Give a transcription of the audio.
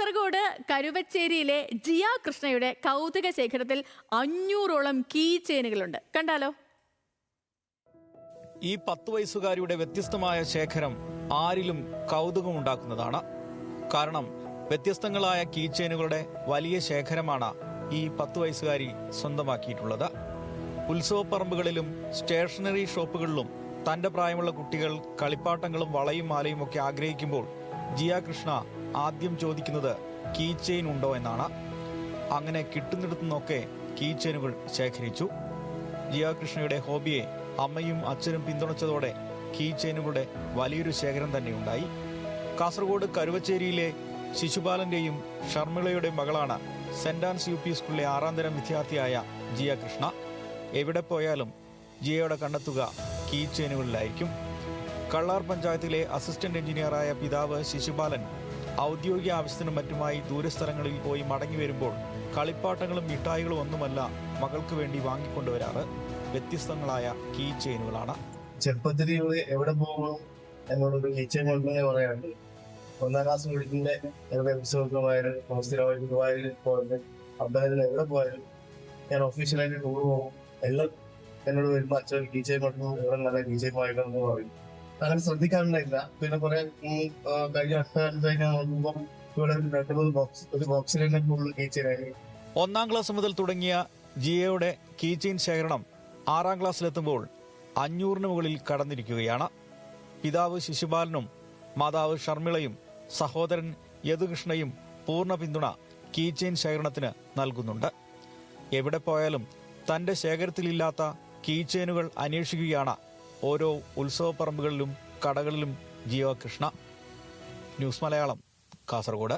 കാസർഗോഡ് കരുവച്ചേരിയിലെ ജിയ കൃഷ്ണയുടെ കൗതുക ശേഖരത്തിൽ 500ഓളം കീ ചെയിനുകളുണ്ട്. കണ്ടാലോ? ഈ 10 വയസ്സുകാരിയുടെ വ്യത്യസ്തമായ ശേഖരം ആരിലും കൗതുകമുണ്ടാക്കുന്നതാണ്. കാരണം വ്യത്യസ്തങ്ങളായ കീ ചെയിനുകളുടെ വലിയ ശേഖരമാണ് ഈ 10 വയസ്സുകാരി സ്വന്തമാക്കിയിട്ടുള്ളത്. ഉത്സവപ്പറമ്പുകളിലും സ്റ്റേഷനറി ഷോപ്പുകളിലും തന്റെ പ്രായമുള്ള കുട്ടികൾ കളിപ്പാട്ടങ്ങളും വളയും മാലയും ഒക്കെ ആഗ്രഹിക്കുമ്പോൾ ജിയ കൃഷ്ണ ആദ്യം ചോദിക്കുന്നത് കീ ചെയിൻ ഉണ്ടോ എന്നാണ്. അങ്ങനെ കിട്ടുന്നിടത്തുനിന്നൊക്കെ കീ ചെയിനുകൾ ശേഖരിച്ചു. ജിയ കൃഷ്ണയുടെ ഹോബിയെ അമ്മയും അച്ഛനും പിന്തുണച്ചതോടെ കീ ചെയിനുകളുടെ വലിയൊരു ശേഖരം തന്നെയുണ്ടായി. കാസർഗോഡ് കരുവച്ചേരിയിലെ ശിശുപാലന്റെയും ഷർമിളയുടെയും മകളാണ് സെന്റ് ആൻസ് UP സ്കൂളിലെ 6ാം തരം വിദ്യാർത്ഥിയായ ജിയ കൃഷ്ണ. എവിടെ പോയാലും ജിയയുടെ കണ്ടെത്തുക കീ ചെയിനുകളിലായിരിക്കും. കള്ളാർ പഞ്ചായത്തിലെ അസിസ്റ്റന്റ് എഞ്ചിനീയറായ പിതാവ് ശിശുപാലൻ ഔദ്യോഗിക ആവശ്യത്തിനും മറ്റുമായി ദൂരസ്ഥലങ്ങളിൽ പോയി മടങ്ങി വരുമ്പോൾ കളിപ്പാട്ടങ്ങളും മിഠായികളും ഒന്നുമല്ല മകൾക്ക് വേണ്ടി വാങ്ങിക്കൊണ്ടുവരാറ്. വ്യത്യസ്തങ്ങളായ കീ ചെയിനുകളാണ്. ചെറുപ്പത്തിൽ എവിടെ പോകുമ്പോൾ എന്നോടൊരു കീ ചെയിൻ കൊണ്ടുവന്നേ പറയാറുണ്ട്. 1ാം ക്ലാസ് പഠിക്കുന്ന ഉത്സവമായാലും ഹോസ്റ്റലായാലും പോയത് അബ്ബായാലും എവിടെ പോയാലും ഞാൻ ഒഫീഷ്യലായിട്ട് ടൂർ പോകും. എല്ലാം എന്നോട് വരുമ്പോൾ അച്ഛൻ കീ ചെയിൻ കൊണ്ടുപോകും, എവിടെ നല്ല കീ ചെയിൻ വായിക്കണം എന്ന് പറയും. അങ്ങനെ ശ്രദ്ധിക്കാറുണ്ടായില്ല. പിന്നെ കുറെ കഴിഞ്ഞ നോക്കുമ്പോൾ ഇവിടെ ഒരു ബോക്സിൽ തന്നെ ഫുൾ കീ ചെയിൻ ആയിരുന്നു. 1ാം ക്ലാസ് മുതൽ തുടങ്ങിയ ജിയയുടെ കീ ചെയിൻ ശേഖരണം 6ാം ക്ലാസ്സിലെത്തുമ്പോൾ 500-ന് മുകളിൽ കടന്നിരിക്കുകയാണ്. പിതാവ് ശിശുപാലനും മാതാവ് ഷർമിളയും സഹോദരൻ യദുകൃഷ്ണയും പൂർണ്ണ പിന്തുണ കീ ചെയിൻ ശേഖരണത്തിന് നൽകുന്നുണ്ട്. എവിടെ പോയാലും തന്റെ ശേഖരത്തിലില്ലാത്ത കീ ചെയിനുകൾ അന്വേഷിക്കുകയാണ് ഓരോ ഉത്സവപ്പറമ്പുകളിലും കടകളിലും ജിയ കൃഷ്ണ. ന്യൂസ് മലയാളം, കാസർഗോഡ്.